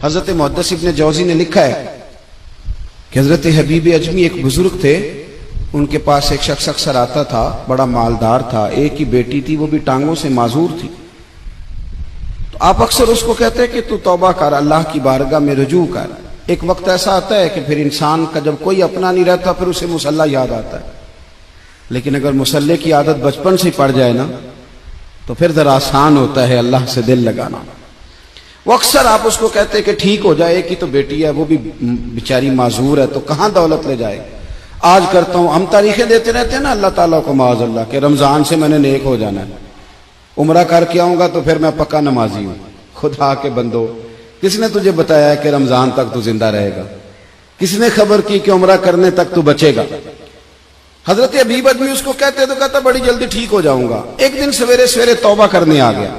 हजरत मुहद्दिस इब्न जौजी ने लिखा है कि हजरत हबीब अजमी एक बुजुर्ग थे, उनके पास एक शख्स अक्सर आता था, बड़ा मालदार था, एक ही बेटी थी, वो भी टांगों से माजूर थी। तो आप अक्सर उसको कहते हैं कि तू तौबा कर, अल्लाह की बारगाह में रुजू कर। एक वक्त ऐसा आता है कि फिर इंसान का जब कोई अपना नहीं रहता फिर उसे मुसल्ला याद आता है, लेकिन अगर मुसल्ले की आदत बचपन से पड़ जाए ना तो फिर जरा आसान होता है अल्लाह से दिल लगाना। वो अक्सर आप उसको कहते हैं कि ठीक हो जाए, कि तो बेटी है, वो भी बेचारी माजूर है, तो कहां दौलत ले जाए। आज करता हूं, हम तारीखें देते रहते हैं ना अल्लाह ताला को माज़अल्लाह के रमजान से मैंने नेक हो जाना है, उम्रा करके आऊंगा तो फिर मैं पक्का नमाजी हूं। खुदा के बंदो, किसने तुझे बताया है कि रमजान तक तू जिंदा रहेगा? किसने खबर की कि उम्रा करने तक तू बचेगा? हजरत हबीब अजमी उसको कहते तो कहता बड़ी जल्दी ठीक हो जाऊंगा। एक दिन सवेरे सवेरे तौबा करने आ गया।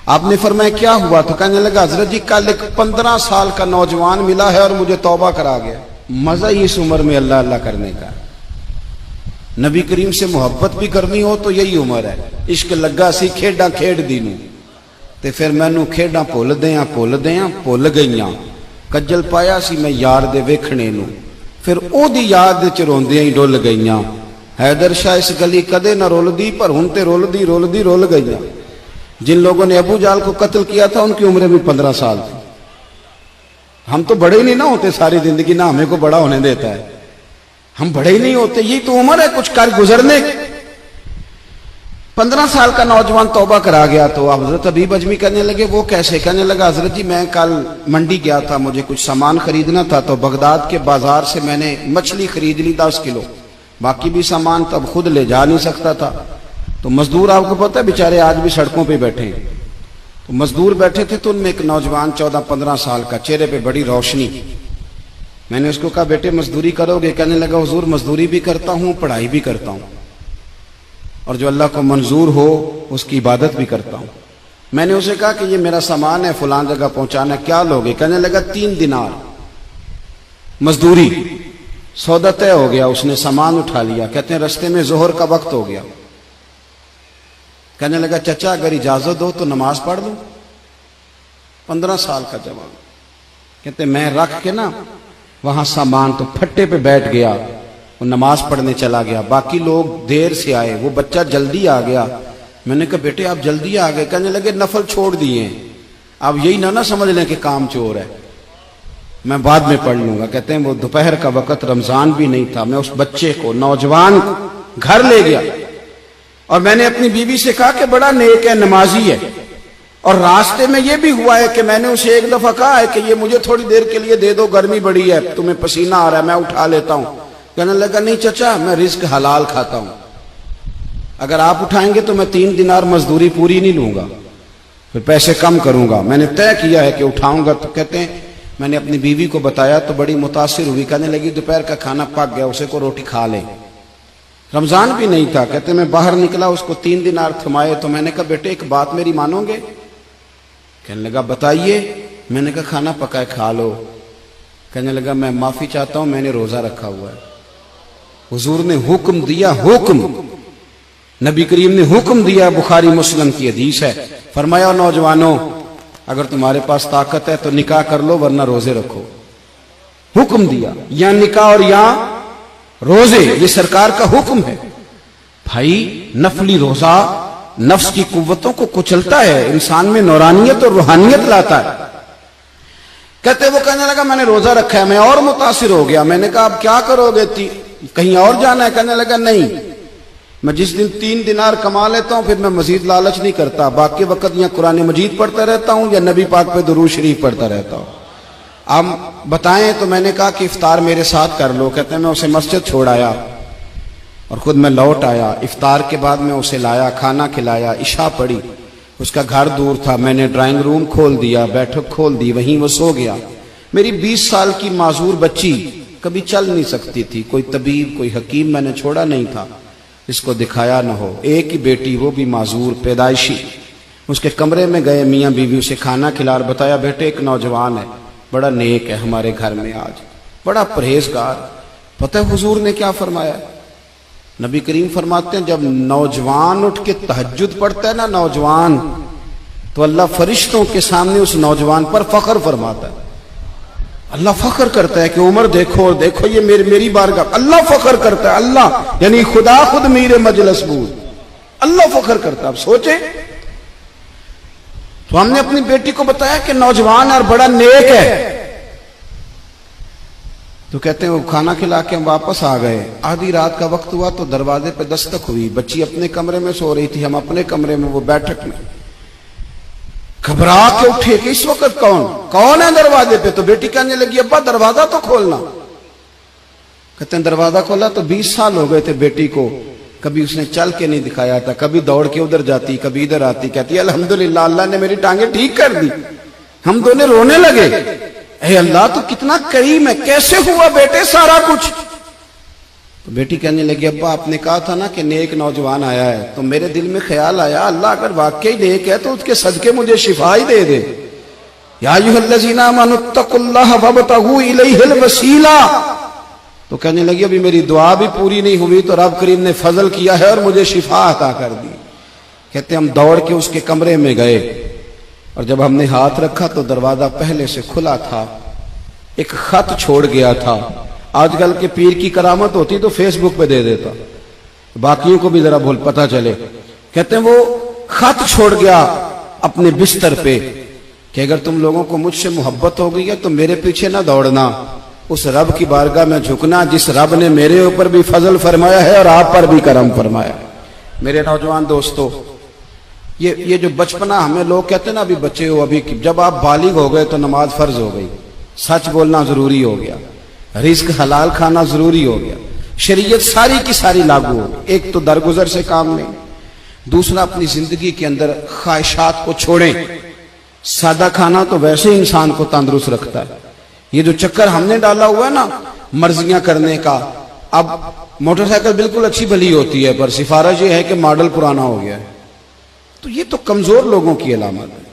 आपने फरमाया क्या हुआ? तो कहने लगा हजरत जी कल एक 15 साल का नौजवान मिला है और मुझे तौबा करा गया। मजा ही इस उम्र में अल्लाह अल्लाह करने का। नबी करीम से मोहब्बत भी करनी हो तो यही उम्र है। इश्क लगा सी खेडा खेड दी नूं ते फिर मैनू खेडा भुल गईयां। कज्जल पाया सी मैं यार दे वेखणे नूं, फिर ओदी याद च रोंदियां ही डुल गईयां। हैदर शाह इस गली कदे न रुलदी, पर हुण ते रुल गईयां। जिन लोगों ने अबू जाल को कत्ल किया था उनकी उम्र भी 15 साल थी। हम तो बड़े ही नहीं ना होते सारी जिंदगी, ना हमें को बड़ा होने देता है, हम बड़े ही नहीं होते। यही तो उम्र है कुछ कर गुजरने। 15 साल का नौजवान तौबा करा गया। तो हजरत हबीब अजमी कहने लगे वो कैसे? कहने लगा हजरत जी मैं कल मंडी गया था, मुझे कुछ सामान खरीदना था, तो बगदाद के बाजार से मैंने मछली खरीद ली 10 किलो। बाकी भी सामान तब खुद ले जा नहीं सकता था। तो मजदूर आपको पता है बेचारे आज भी सड़कों पे बैठे हैं। तो मजदूर बैठे थे तो उनमें एक नौजवान 14-15 साल का, चेहरे पे बड़ी रोशनी। मैंने उसको कहा बेटे मजदूरी करोगे? कहने लगा हुजूर मजदूरी भी करता हूं, पढ़ाई भी करता हूं, और जो अल्लाह को मंजूर हो उसकी इबादत भी करता हूं। मैंने उसे कहा कि ये मेरा सामान है, फलां जगह पहुंचाना, क्या लोगे? कहने लगा 3 दिनार मजदूरी। सौदा तय हो गया, उसने सामान उठा लिया। कहते हैं रास्ते में जोहर का वक्त हो गया। कहने लगा चचा अगर इजाजत दो तो नमाज पढ़ लूं। 15 साल का जवान। कहते मैं रख के ना वहां सामान तो फट्टे पे बैठ गया, वो नमाज पढ़ने चला गया। बाकी लोग देर से आए, वो बच्चा जल्दी आ गया। मैंने कहा बेटे आप जल्दी आ गए? कहने लगे नफल छोड़ दिए, अब यही ना समझ लें कि काम चोर है, मैं बाद में पढ़ लूंगा। कहते हैं वो दोपहर का वक्त, रमजान भी नहीं था। मैं उस बच्चे को, नौजवान को घर ले गया और मैंने अपनी बीवी से कहा कि बड़ा नेक है, नमाजी है। और रास्ते में यह भी हुआ है कि मैंने उसे एक दफा कहा है कि ये मुझे थोड़ी देर के लिए दे दो, गर्मी बड़ी है, तुम्हें पसीना आ रहा है, मैं उठा लेता हूं। कहने लगा नहीं चचा मैं रिस्क हलाल खाता हूं, अगर आप उठाएंगे तो मैं 3 दिनार मजदूरी पूरी नहीं लूंगा, फिर पैसे कम करूंगा। मैंने तय किया है कि उठाऊंगा। तो कहते हैं मैंने अपनी बीवी को बताया तो बड़ी मुतासिर हुई। कहने लगी दोपहर का खाना पक गया, उसे को रोटी खा ले। रमजान भी नहीं था। कहते मैं बाहर निकला, उसको 3 दिनार थमाए। तो मैंने कहा बेटे एक बात मेरी मानोगे? कहने लगा बताइए। मैंने कहा खाना पकाए खा लो। कहने लगा मैं माफी चाहता हूं, मैंने रोजा रखा हुआ है। हुजूर ने हुक्म दिया, हुक्म, नबी करीम ने हुक्म दिया, बुखारी मुस्लिम की हदीस है। फरमाया नौजवानों अगर तुम्हारे पास ताकत है तो निकाह कर लो, वरना रोजे रखो। हुक्म दिया, या निकाह और या रोजे, ये सरकार का हुक्म है। भाई नफली रोजा नफ्स की कुव्वतों को कुचलता है, इंसान में नौरानियत और रूहानियत लाता है। कहते वो कहने लगा मैंने रोजा रखा है। मैं और मुतासिर हो गया। मैंने कहा अब क्या करोगे? कहीं और जाना है? कहने लगा नहीं, मैं जिस दिन 3 दिनार कमा लेता हूं फिर मैं मजीद लालच नहीं करता, बाकी वक्त या कुरान मजीद पढ़ता रहता हूं या नबी पाक पे दुरूद शरीफ पढ़ता रहता हूं। आप बताएं? तो मैंने कहा कि इफ्तार मेरे साथ कर लो। कहते हैं मैं उसे मस्जिद छोड़ आया और खुद मैं लौट आया। इफ्तार के बाद मैं उसे लाया, खाना खिलाया, इशा पढ़ी। उसका घर दूर था, मैंने ड्राइंग रूम खोल दिया, बैठक खोल दी, वहीं वो सो गया। मेरी 20 साल की माजूर बच्ची कभी चल नहीं सकती थी, कोई तबीब कोई हकीम मैंने छोड़ा नहीं था इसको दिखाया न हो। एक ही बेटी, वो भी माजूर पैदाइशी। उसके कमरे में गए, मियाँ बीवी उसे खाना खिला और बताया बेटे एक नौजवान है, बड़ा नेक है हमारे घर में, आज बड़ा परहेजगार। पता है हुजूर ने क्या फरमाया? नबी करीम फरमाते हैं जब नौजवान उठ के तहज्जुद पढ़ता है ना, नौजवान तो अल्लाह फरिश्तों के सामने उस नौजवान पर फख्र फरमाता है। अल्लाह फख्र करता है कि उमर देखो देखो ये मेरी बारगाह। अल्लाह फख्र करता है, अल्लाह यानी खुदा खुद मीर मजलिस बूद, अल्लाह फख्र करता है। अब सोचे, तो हमने अपनी बेटी को बताया कि नौजवान और बड़ा नेक है, तो कहते हैं वो खाना खिला के हम वापस आ गए। आधी रात का वक्त हुआ तो दरवाजे पे दस्तक हुई। बच्ची अपने कमरे में सो रही थी, हम अपने कमरे में, वो बैठक में। घबरा के उठे कि इस वक्त कौन है दरवाजे पे? तो बेटी कहने लगी अब्बा दरवाजा तो खोलना। कहते हैं दरवाजा खोला तो 20 साल हो गए थे बेटी को, कभी उसने चल के नहीं दिखाया था, कभी दौड़ के उधर जाती, कभी इधर आती। कहती अल्हम्दुलिल्लाह अल्लाह ने मेरी टांगे ठीक कर दी। हम दोनों रोने लगे, हे अल्लाह तू कितना करीम है, कैसे हुआ बेटे सारा कुछ? तो बेटी कहने लगी अब्बा आपने कहा था ना कि नेक नौजवान आया है, तो मेरे दिल में ख्याल आया अल्लाह अगर वाकई नेक है तो उसके सदके मुझे शिफा ही दे दे। या अय्युहल्लज़ीना आमनुत्तकुल्लाह वब्तगू इलैहिल वसीला। तो कहने लगी अभी मेरी दुआ भी पूरी नहीं हुई तो रब करीम ने फजल किया है और मुझे शिफा अता कर दी। कहते हम दौड़ के उसके कमरे में गए और जब हमने हाथ रखा तो दरवाजा पहले से खुला था, एक खत छोड़ गया था। आजकल के पीर की करामत होती तो फेसबुक पे दे देता, बाकियों को भी जरा भूल पता चले। कहते हैं वो खत छोड़ गया अपने बिस्तर पे कि अगर तुम लोगों को मुझसे मोहब्बत हो गई है तो मेरे पीछे ना दौड़ना, उस रब की बारगाह में झुकना जिस रब ने मेरे ऊपर भी फजल फरमाया है और आप पर भी करम फरमाया। मेरे नौजवान दोस्तों, ये जो बचपना हमें लोग कहते हैं ना अभी बच्चे हो, अभी जब आप बालिग हो गए तो नमाज फर्ज हो गई, सच बोलना जरूरी हो गया, रिस्क हलाल खाना जरूरी हो गया, शरीयत सारी की सारी लागू हो गई। एक तो दरगुजर से काम नहीं, दूसरा अपनी जिंदगी के अंदर ख्वाहिशात को छोड़ें। सादा खाना तो वैसे ही इंसान को तंदुरुस्त रखता है। ये जो चक्कर हमने डाला हुआ है ना मर्जियां करने का, अब मोटरसाइकिल बिल्कुल अच्छी भली होती है पर सिफारिश ये है कि मॉडल पुराना हो गया है, तो ये तो कमजोर लोगों की अलामत है।